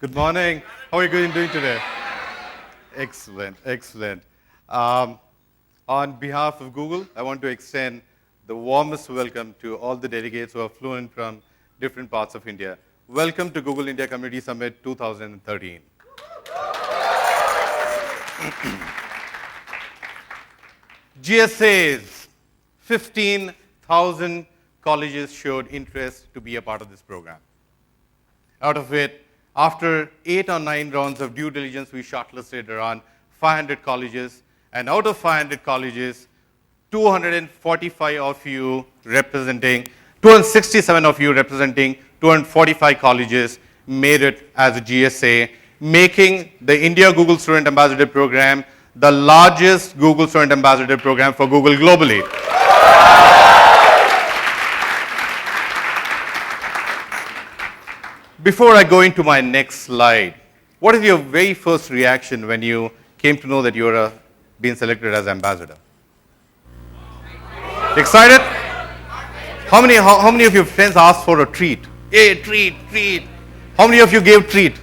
Good morning. How are you doing today? Excellent, excellent. On behalf of Google, I want to extend the warmest welcome to all the delegates who have flown in from different parts of India. Welcome to Google India Community Summit 2013. GSAs, 15,000 colleges showed interest to be a part of this program. Out of it, after 8 or 9 rounds of due diligence, we shortlisted around 500 colleges. And out of 500 colleges, 245 of you representing, 267 of you representing 245 colleges made it as a GSA, making the India Google Student Ambassador Program the largest Google Student Ambassador Program for Google globally. Before I go into my next slide, what is your very first reaction when you came to know that you were being selected as ambassador? Excited? How many of your friends asked for a treat? Hey, treat. How many of you gave treat?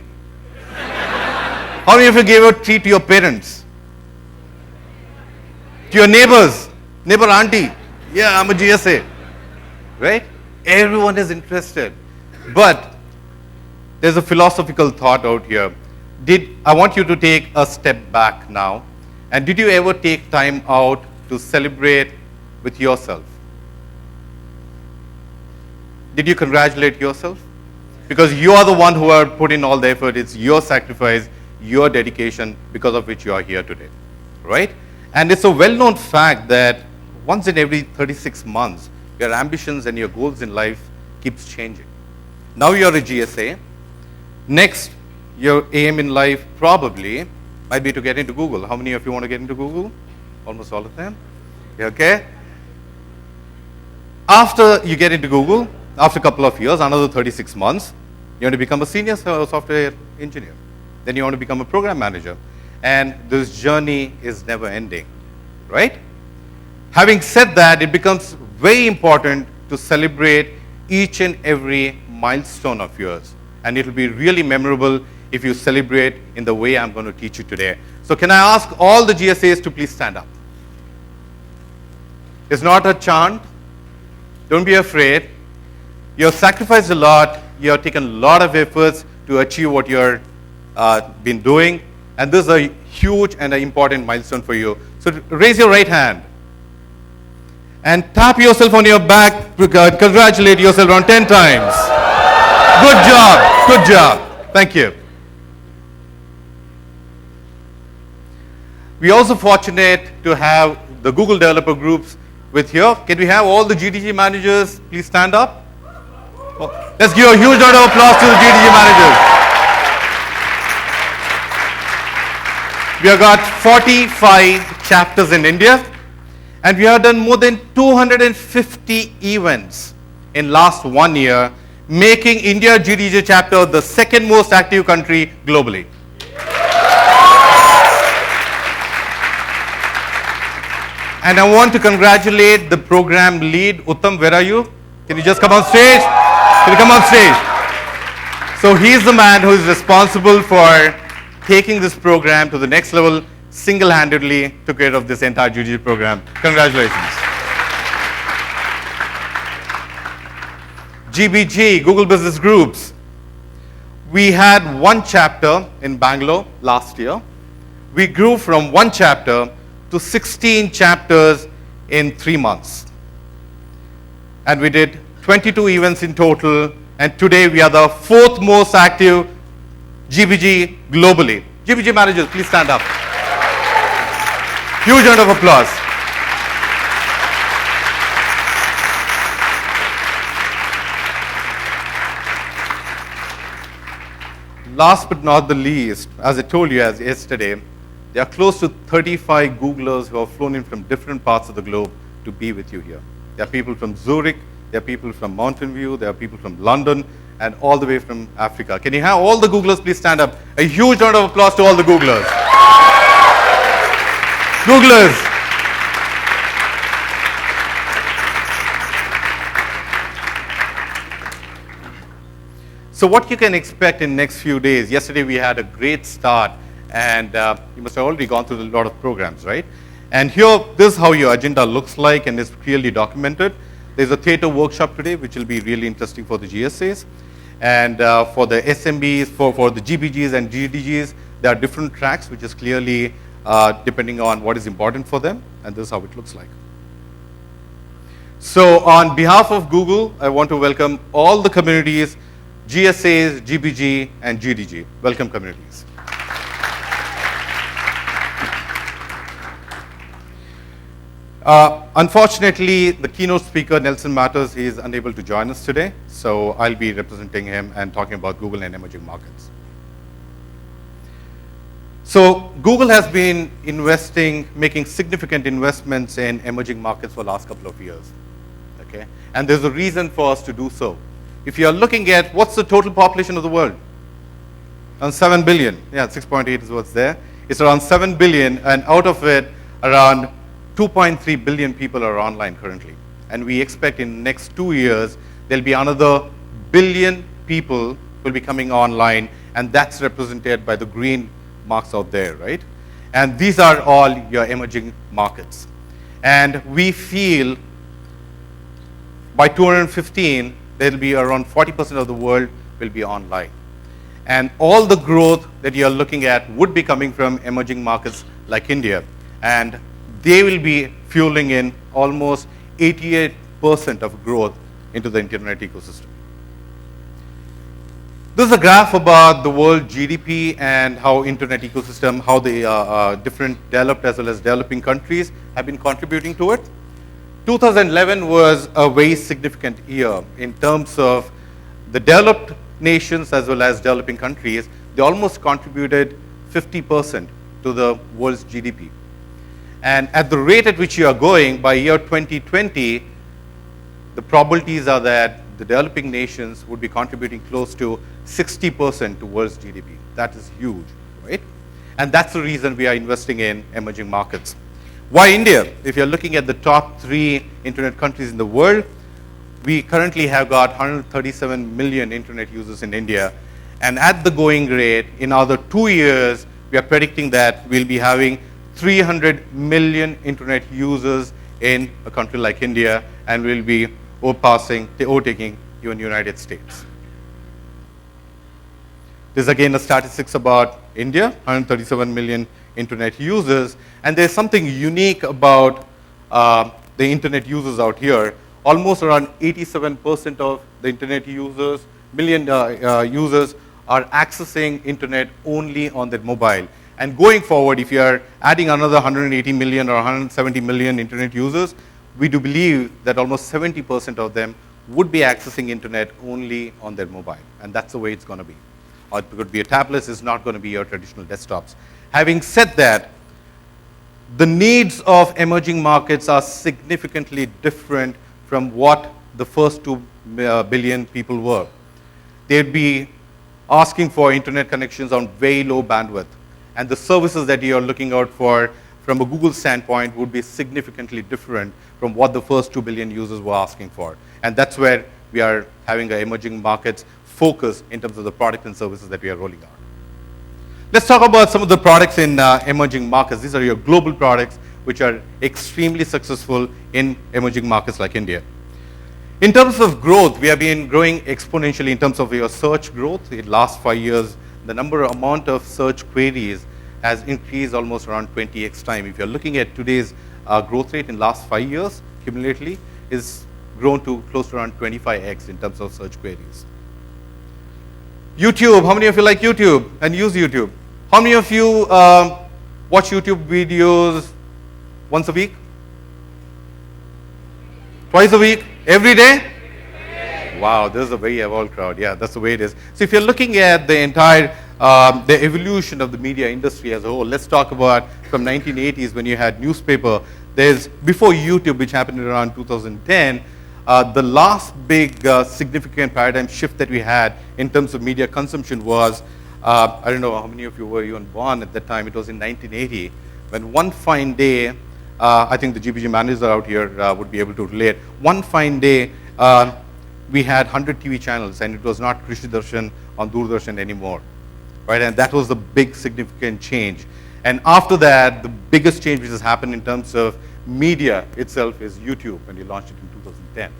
How many of you gave a treat to your parents? To your neighbors? Neighbor auntie? Yeah, I'm a GSA. Right? Everyone is interested. But there's a philosophical thought out here. I want you to take a step back now. And did you ever take time out to celebrate with yourself? Did you congratulate yourself? Because you are the one who are put in all the effort. It's your sacrifice, your dedication, because of which you are here today. Right? And it's a well-known fact that once in every 36 months, your ambitions and your goals in life keeps changing. Now you're a GSA. Next, your aim in life probably might be to get into Google. How many of you want to get into Google? Almost all of them. Okay? After you get into Google, after a couple of years, another 36 months, you want to become a senior software engineer. Then you want to become a program manager. And this journey is never ending, right? Having said that, it becomes very important to celebrate each and every milestone of yours. And it will be really memorable if you celebrate in the way I'm going to teach you today. So can I ask all the GSAs to please stand up? It's not a chant. Don't be afraid. You have sacrificed a lot. You have taken a lot of efforts to achieve what you've been doing. And this is a huge and an important milestone for you. So raise your right hand. And tap yourself on your back. Congratulate yourself around 10 times. Good job. Good job. Thank you. We're also fortunate to have the Google developer groups with here. Can we have all the GDG managers please stand up? Let's give a huge round of applause to the GDG managers. We have got 45 chapters in India, and we have done more than 250 events in last 1 year, making India GDG chapter the second most active country globally. And I want to congratulate the program lead. Uttam, where are you? Can you just come on stage? Can you come on stage? So he's the man who is responsible for taking this program to the next level, single-handedly took care of this entire GDG program. Congratulations. GBG, Google Business Groups. We had 1 chapter in Bangalore last year. We grew from 1 chapter to 16 chapters in 3 months. And we did 22 events in total, and today we are the 4th most active GBG globally. GBG managers, please stand up. Huge round of applause. Last but not the least, as I told you as yesterday, there are close to 35 Googlers who have flown in from different parts of the globe to be with you here. There are people from Zurich, there are people from Mountain View, there are people from London, and all the way from Africa. Can you have all the Googlers please stand up? A huge round of applause to all the Googlers. Googlers. So what you can expect in next few days, yesterday we had a great start, and you must have already gone through a lot of programs, right? And here, this is how your agenda looks like, and it's clearly documented. There's a theater workshop today, which will be really interesting for the GSAs. And for the SMBs, for the GBGs and GDGs, there are different tracks, which is clearly depending on what is important for them, and this is how it looks like. So on behalf of Google, I want to welcome all the communities, GSAs, GBG, and GDG. Welcome, communities. Unfortunately, the keynote speaker, Nelson Matters, he is unable to join us today, so I'll be representing him and talking about Google and emerging markets. So Google has been making significant investments in emerging markets for the last couple of years, okay? And there's a reason for us to do so. If you're looking at what's the total population of the world? Around 7 billion. Yeah, 6.8 is what's there. It's around 7 billion, and out of it, around 2.3 billion people are online currently. And we expect in the next 2 years, there'll be another billion people will be coming online, and that's represented by the green marks out there, right? And these are all your emerging markets. And we feel by 2015, there'll be around 40% of the world will be online. And all the growth that you're looking at would be coming from emerging markets like India. And they will be fueling in almost 88% of growth into the internet ecosystem. This is a graph about the world GDP and how internet ecosystem, how the different developed as well as developing countries have been contributing to it. 2011 was a very significant year in terms of the developed nations as well as developing countries. They almost contributed 50% to the world's GDP. And at the rate at which you are going, by year 2020, the probabilities are that the developing nations would be contributing close to 60% towards GDP. That is huge, right? And that's the reason we are investing in emerging markets. Why India? If you're looking at the top 3 internet countries in the world, we currently have got 137 million internet users in India. And at the going rate, in another 2 years, we are predicting that we'll be having 300 million internet users in a country like India, and we'll be overtaking even United States. This is again the statistics about India, 137 million internet users, and there's something unique about the internet users out here. Almost around 87% of the internet users, users are accessing internet only on their mobile. And going forward, if you are adding another 180 million or 170 million internet users, we do believe that almost 70% of them would be accessing internet only on their mobile. And that's the way it's going to be. Or it could be a tablet, it's not going to be your traditional desktops. Having said that, the needs of emerging markets are significantly different from what the first 2 billion people were. They'd be asking for internet connections on very low bandwidth. And the services that you're looking out for from a Google standpoint would be significantly different from what the first 2 billion users were asking for. And that's where we are having an emerging markets focus in terms of the products and services that we are rolling out. Let's talk about some of the products in emerging markets. These are your global products which are extremely successful in emerging markets like India. In terms of growth, we have been growing exponentially in terms of your search growth. In the last 5 years, the amount of search queries has increased almost around 20x time. If you're looking at today's growth rate in the last 5 years, cumulatively, is grown to close to around 25x in terms of search queries. YouTube, how many of you like YouTube and use YouTube? How many of you watch YouTube videos once a week? Twice a week? Every day? Wow, this is a very evolved crowd. Yeah, that's the way it is. So if you're looking at the entire, the evolution of the media industry as a whole, let's talk about from 1980s when you had newspaper. There's, before YouTube, which happened around 2010, the last big significant paradigm shift that we had in terms of media consumption was, I don't know how many of you were even born at that time, it was in 1980, when one fine day, I think the GBG managers out here would be able to relate, one fine day, we had 100 TV channels, and it was not Krishi Darshan on Doordarshan anymore, right? And that was the big significant change. And after that, the biggest change which has happened in terms of media itself is YouTube, when we launched it in 2010.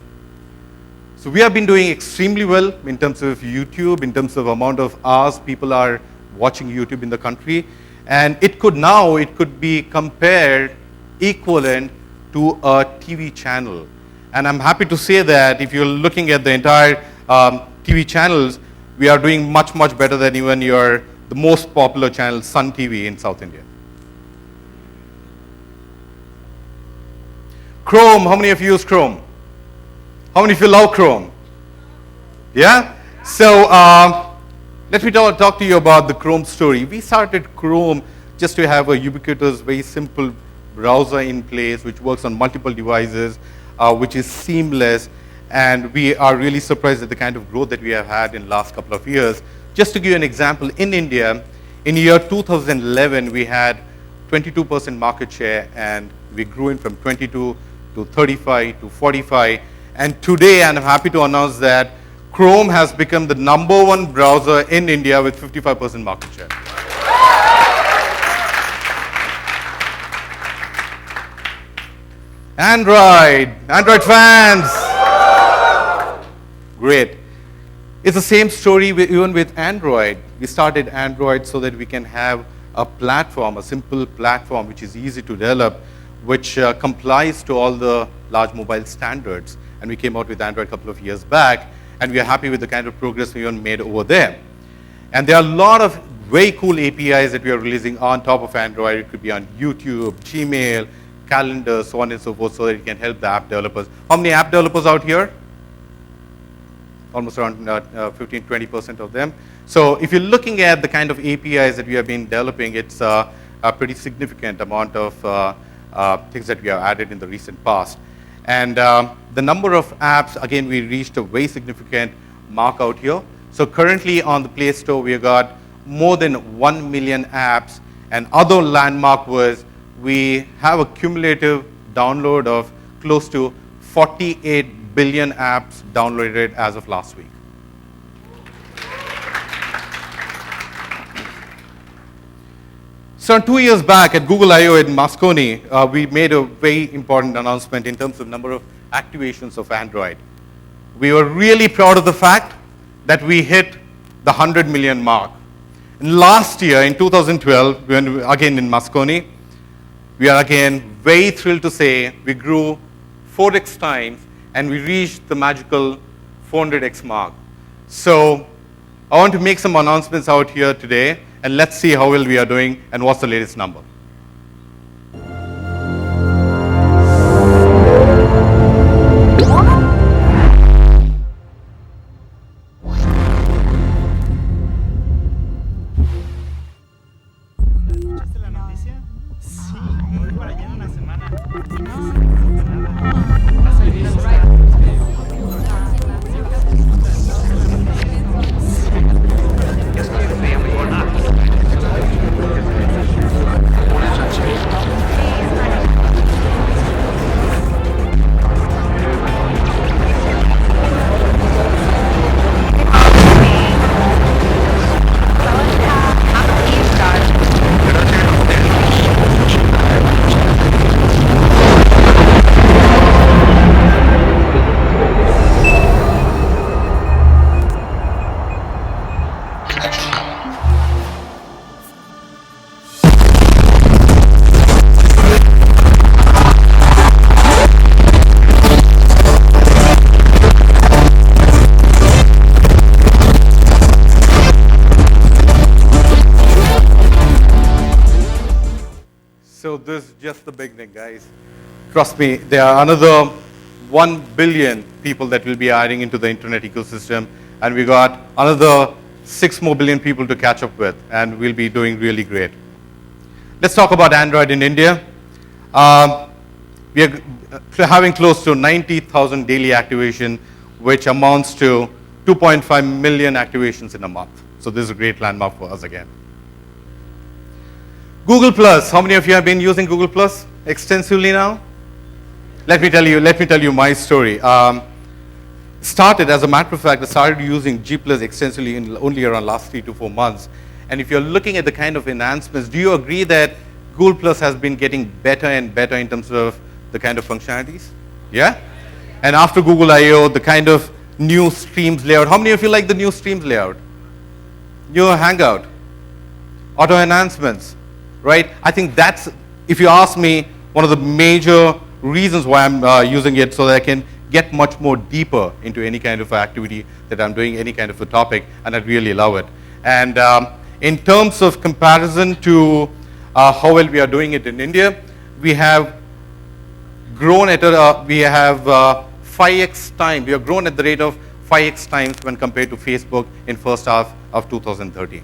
So we have been doing extremely well in terms of YouTube, in terms of amount of hours people are watching YouTube in the country. And it could be compared equivalent to a TV channel. And I'm happy to say that if you're looking at the entire TV channels, we are doing much, much better than even the most popular channel, Sun TV in South India. Chrome, how many of you use Chrome? How many of you love Chrome? Yeah? So let me talk to you about the Chrome story. We started Chrome just to have a ubiquitous, very simple browser in place, which works on multiple devices, which is seamless. And we are really surprised at the kind of growth that we have had in the last couple of years. Just to give you an example, in India, in year 2011, we had 22% market share, and we grew in from 22 to 35 to 45. And today, and I'm happy to announce that Chrome has become the #1 browser in India with 55% market share. Android fans. Great. It's the same story even with Android. We started Android so that we can have a platform, a simple platform which is easy to develop, which complies to all the large mobile standards. And we came out with Android a couple of years back, and we are happy with the kind of progress we made over there. And there are a lot of very cool APIs that we are releasing on top of Android. It could be on YouTube, Gmail, Calendar, so on and so forth, so that it can help the app developers. How many app developers out here? Almost around 15-20% of them. So if you're looking at the kind of APIs that we have been developing, it's a pretty significant amount of things that we have added in the recent past. And the number of apps, again, we reached a very significant mark out here. So currently on the Play Store, we have got more than 1 million apps. And other landmark was we have a cumulative download of close to 48 billion apps downloaded as of last week. So 2 years back at Google I/O in Moscone, we made a very important announcement in terms of number of activations of Android. We were really proud of the fact that we hit the 100 million mark. And last year, in 2012, when again in Moscone, we are again very thrilled to say we grew 4x times, and we reached the magical 400x mark. So I want to make some announcements out here today, and let's see how well we are doing and what's the latest number. So this is just the beginning, guys. Trust me, there are another 1 billion people that will be adding into the internet ecosystem, and we got another 6 more billion people to catch up with, and we'll be doing really great. Let's talk about Android in India. We are having close to 90,000 daily activation, which amounts to 2.5 million activations in a month. So this is a great landmark for us again. Google Plus, how many of you have been using Google Plus extensively now? Let me tell you my story. started, as a matter of fact, I started using G Plus extensively in only around last 3 to 4 months. And if you're looking at the kind of enhancements, do you agree that Google Plus has been getting better and better in terms of the kind of functionalities? Yeah? And after Google I/O, the kind of new Streams layout. How many of you like the new Streams layout? New Hangout, auto enhancements, right? I think that's, if you ask me, one of the major reasons why I'm using it, so that I can get much more deeper into any kind of activity that I'm doing, any kind of a topic, and I really love it. And in terms of comparison to how well we are doing it in India, we have grown at we have 5x time. We have grown at the rate of 5x times when compared to Facebook in first half of 2013.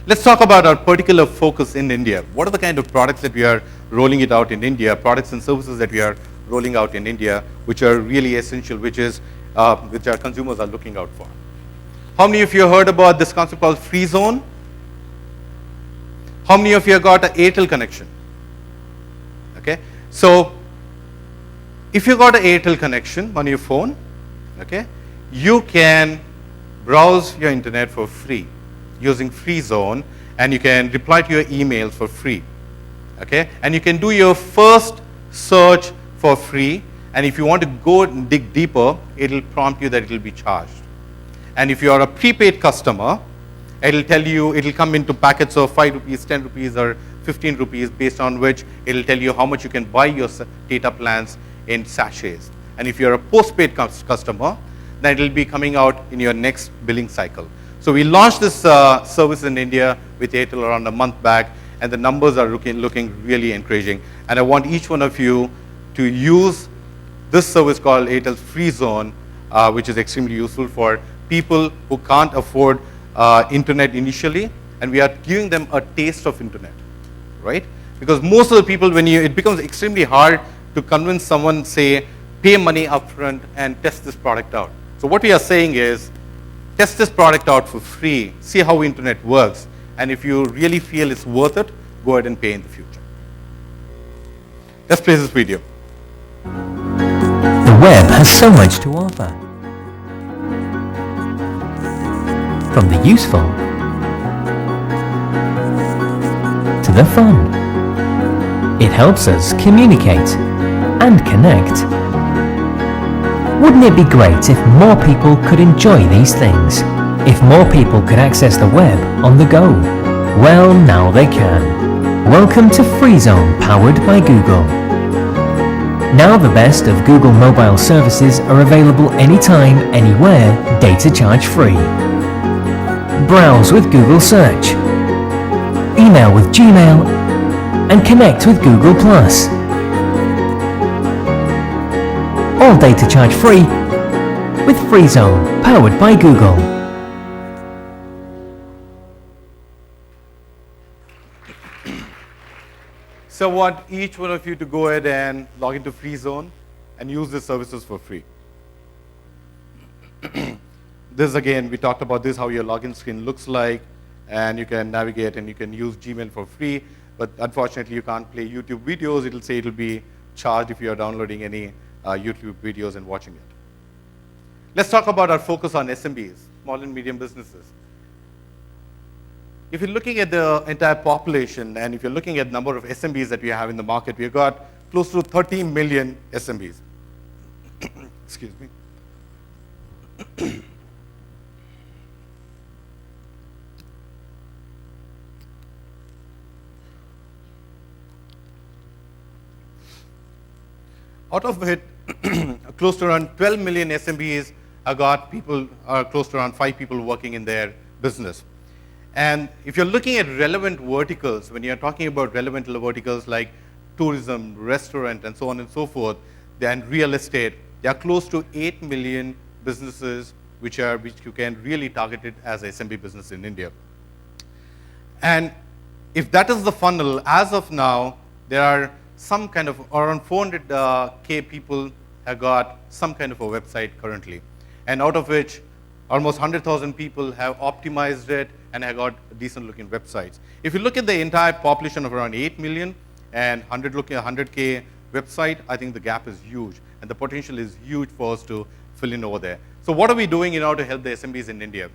Let's talk about our particular focus in India. What are the kind of products that we are rolling it out in India, products and services that we are rolling out in India, which are really essential, which our consumers are looking out for. How many of you heard about this concept called Free Zone? How many of you have got an Airtel connection? Okay, so if you got an Airtel connection on your phone, okay, you can browse your internet for free using Free Zone, and you can reply to your emails for free. Okay, and you can do your first search for free, and if you want to go and dig deeper, it'll prompt you that it'll be charged. And if you are a prepaid customer, it'll tell you, it'll come into packets of 5 rupees, 10 rupees, or 15 rupees, based on which it'll tell you how much you can buy your data plans in sachets. And if you're a postpaid customer, then it'll be coming out in your next billing cycle. So we launched this service in India with Airtel around a month back, and the numbers are looking really encouraging. And I want each one of you to use this service called Airtel's Free Zone, which is extremely useful for people who can't afford internet initially, and we are giving them a taste of internet, right? Because most of the people, it becomes extremely hard to convince someone, say, pay money upfront and test this product out. So what we are saying is, test this product out for free, see how internet works, and if you really feel it's worth it, go ahead and pay in the future. Let's play this video. The web has so much to offer. From the useful to the fun. It helps us communicate and connect. Wouldn't it be great if more people could enjoy these things? If more people could access the web on the go? Well, now they can. Welcome to Free Zone, powered by Google. Now the best of Google mobile services are available anytime, anywhere, data charge free. Browse with Google Search, email with Gmail, and connect with Google+. All data charge free with Free Zone, powered by Google. So I want each one of you to go ahead and log into Free Zone and use the services for free. This again, we talked about this, how your login screen looks like, and you can navigate and you can use Gmail for free, but unfortunately you can't play YouTube videos. It'll say it'll be charged if you're downloading any YouTube videos and watching it. Let's talk about our focus on SMBs, small and medium businesses. If you're looking at the entire population, and if you're looking at the number of SMBs that we have in the market, we've got close to 30 million SMBs. Excuse me. Out of it, close to around 12 million SMBs have got people, close to around 5 people working in their business. And if you're looking at relevant verticals, when you're talking about relevant verticals like tourism, restaurant, and so on and so forth, and real estate, there are close to 8 million businesses which you can really target it as a SMB business in India. And if that is the funnel, as of now, there are some kind of around 400K people have got some kind of a website currently, and out of which almost 100,000 people have optimized it and have got decent looking websites. If you look at the entire population of around 8 million and 100K website, I think the gap is huge, and the potential is huge for us to fill in over there. So what are we doing in order to help the SMBs in India?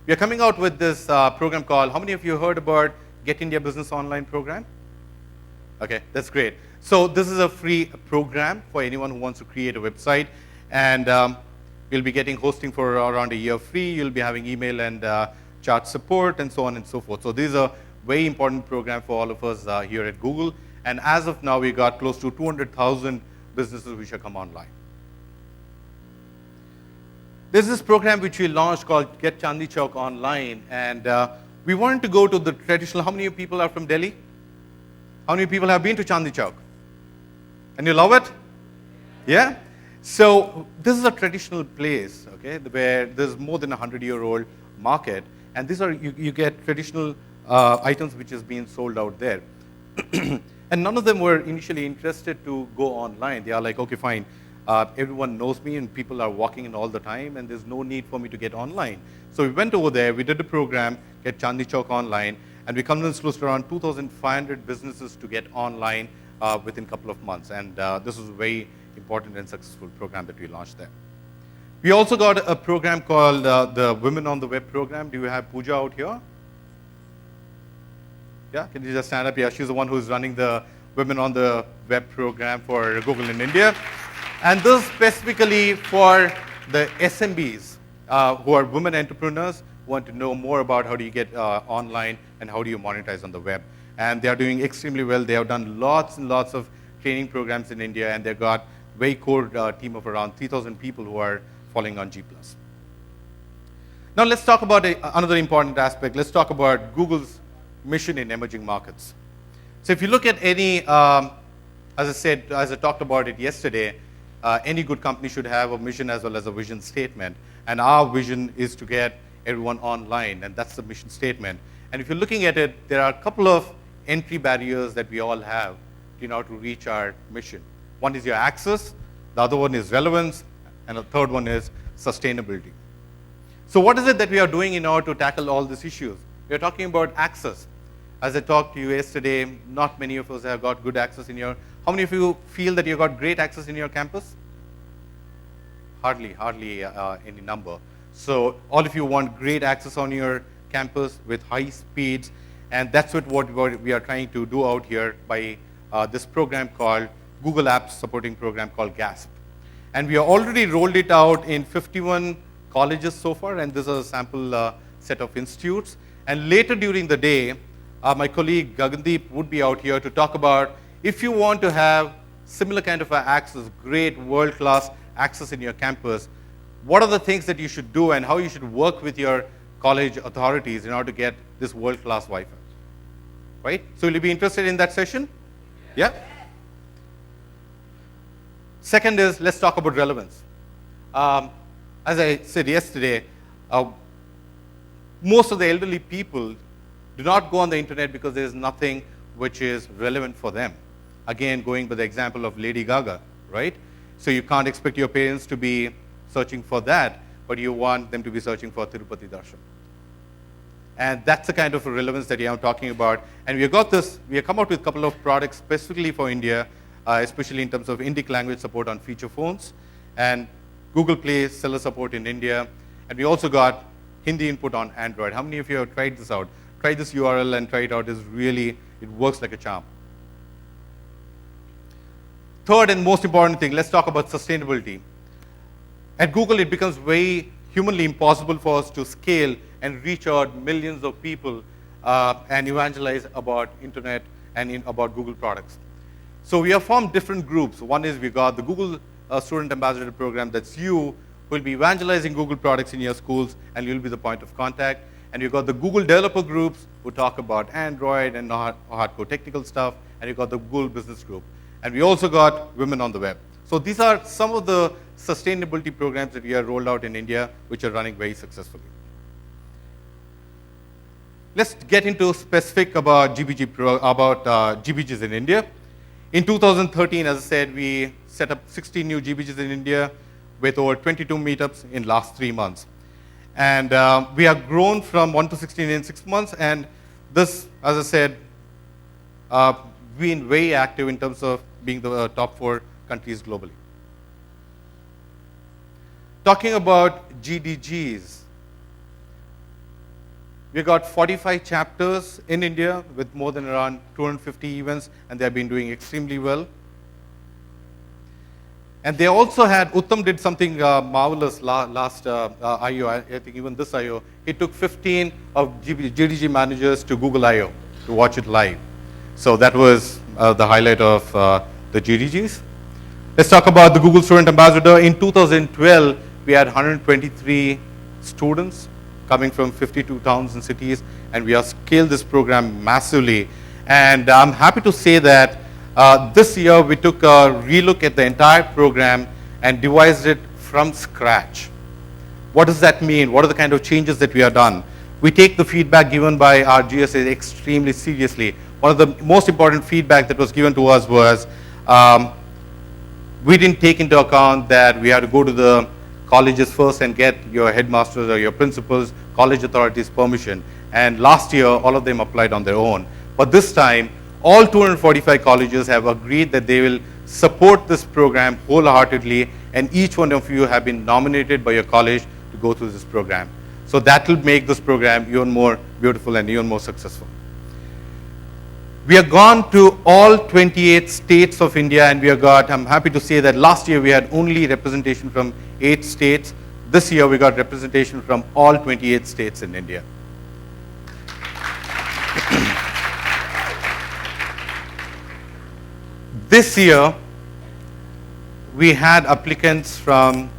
We are coming out with this program called, how many of you heard about Get India Business Online program? Okay, that's great. So this is a free program for anyone who wants to create a website, and you'll be getting hosting for around a year free. You'll be having email and chat support and so on and so forth. So this is a very important program for all of us here at Google. And as of now, we got close to 200,000 businesses which have come online. There's this program which we launched called Get Chandni Chowk Online, and we wanted to go to the traditional. How many people are from Delhi? How many people have been to Chandni Chowk? And you love it? Yeah? So this is a traditional place, okay, where there's more than 100-year-old market, and these are, you get traditional items which is being sold out there. And none of them were initially interested to go online. They are like, okay, fine, everyone knows me and people are walking in all the time and there's no need for me to get online. So we went over there, we did a program, Get Chandni Chowk Online, and we convinced close to around 2,500 businesses to get online within a couple of months. And this was a very important and successful program that we launched there. We also got a program called the Women on the Web program. Do you have Pooja out here? Yeah, can you just stand up? Yeah, she's the one who's running the Women on the Web program for Google in India. And this is specifically for the SMBs who are women entrepreneurs who want to know more about how do you get online and how do you monetize on the web. And they are doing extremely well. They have done lots and lots of training programs in India, and they've got a very core team of around 3,000 people who are following on G+. Now let's talk about another important aspect. Let's talk about Google's mission in emerging markets. So if you look at any, as I said, as I talked about it yesterday, any good company should have a mission as well as a vision statement. And our vision is to get everyone online, and that's the mission statement. And if you're looking at it, there are a couple of entry barriers that we all have in order to reach our mission. One is your access, the other one is relevance, and the third one is sustainability. So what is it that we are doing in order to tackle all these issues? We are talking about access. As I talked to you yesterday, not many of us have got good access in your, how many of you feel that you've got great access in your campus? Hardly any number. So all of you want great access on your campus with high speeds, and that's what we are trying to do out here by this program called Google Apps Supporting Program called GASP. And we have already rolled it out in 51 colleges so far, and this is a sample set of institutes. And later during the day, my colleague Gagandeep would be out here to talk about if you want to have similar kind of access, great world-class access in your campus, what are the things that you should do and how you should work with your college authorities in order to get this world-class Wi-Fi, right? So will you be interested in that session? Yeah? Second is, let's talk about relevance. As I said yesterday, most of the elderly people do not go on the internet because there is nothing which is relevant for them. Again, going by the example of Lady Gaga, right? So you can't expect your parents to be searching for that, but you want them to be searching for Tirupati Darshan. And that's the kind of relevance that I'm talking about. And we have come out with a couple of products specifically for India, especially in terms of Indic language support on feature phones, and Google Play seller support in India. And we also got Hindi input on Android. How many of you have tried this out? Try this URL and try it out. It works like a charm. Third and most important thing, let's talk about sustainability. At Google, it becomes very humanly impossible for us to scale and reach out millions of people and evangelize about internet and about Google products. So we have formed different groups. One is we got the Google Student Ambassador Program. That's you who will be evangelizing Google products in your schools, and you'll be the point of contact. And you've got the Google developer groups who talk about Android and hardcore technical stuff. And you've got the Google business group. And we also got Women on the Web. So these are some of the sustainability programs that we have rolled out in India, which are running very successfully. Let's get into specific about GBGs in India. In 2013, as I said, we set up 60 new GBGs in India with over 22 meetups in last 3 months. And we have grown from 1 to 16 in 6 months. And this, as I said, been very active in terms of being the top 4 countries globally. Talking about GDGs, we got 45 chapters in India with more than around 250 events, and they have been doing extremely well. And they also had, Uttam did something marvelous last I.O., I think even this I.O. He took 15 of GDG managers to Google I.O. to watch it live. So that was the highlight of the GDGs. Let's talk about the Google Student Ambassador. In 2012, we had 123 students coming from 52 towns and cities, and we have scaled this program massively. And I'm happy to say that this year we took a relook at the entire program and devised it from scratch. What does that mean? What are the kind of changes that we have done? We take the feedback given by our GSAs extremely seriously. One of the most important feedback that was given to us was we didn't take into account that we had to go to the colleges first and get your headmasters or your principals, college authorities' permission. And last year, all of them applied on their own. But this time, all 245 colleges have agreed that they will support this program wholeheartedly, and each one of you have been nominated by your college to go through this program. So that will make this program even more beautiful and even more successful. We have gone to all 28 states of India, and we have got, I'm happy to say that last year we had only representation from 8 states. This year we got representation from all 28 states in India. This year, we had applicants from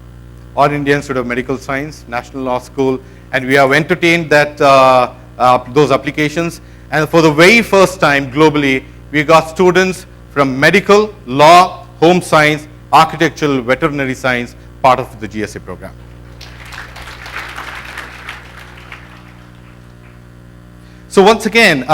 All India Institute of Medical Science, National Law School, and we have entertained that, those applications. And for the very first time globally, we got students from medical, law, home science, architectural, veterinary science, part of the GSA program. So once again,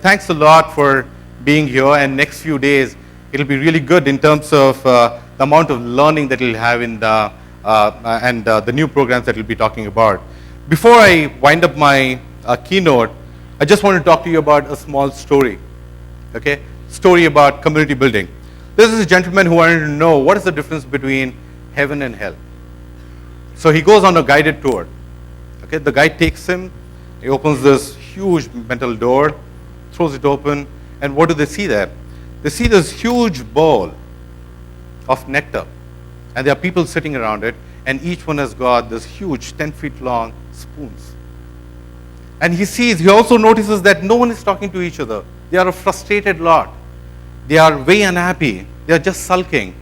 thanks a lot for being here, and next few days, it'll be really good in terms of the amount of learning that you'll have in the, the new programs that we'll be talking about. Before I wind up my keynote, I just want to talk to you about a small story, okay? Story about community building. This is a gentleman who wanted to know what is the difference between heaven and hell. So he goes on a guided tour, okay? The guide takes him, he opens this huge metal door, throws it open, and what do they see there? They see this huge bowl of nectar, and there are people sitting around it, and each one has got this huge 10 feet long spoons. And he also notices that no one is talking to each other. They are a frustrated lot. They are very unhappy. They are just sulking.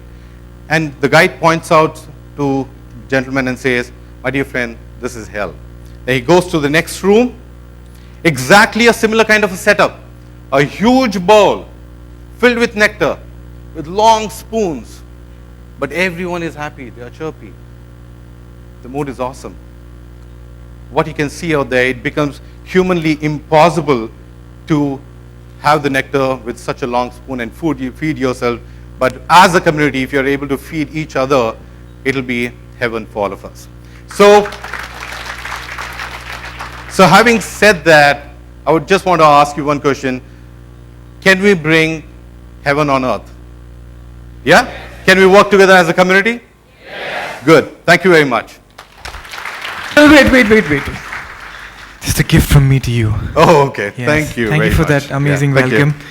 And the guide points out to the gentleman and says, my dear friend, this is hell. Then he goes to the next room, exactly a similar kind of a setup. A huge bowl filled with nectar, with long spoons. But everyone is happy. They are chirpy. The mood is awesome. What you can see out there, it becomes humanly impossible to have the nectar with such a long spoon and feed yourself. But as a community, if you're able to feed each other, it'll be heaven for all of us. So having said that, I would just want to ask you one question. Can we bring heaven on earth? Yeah? Can we work together as a community? Yes. Good. Thank you very much. Wait. Just a gift from me to you. Oh, okay. Yes. Thank you. Thank you for much. that amazing Thank you. welcome.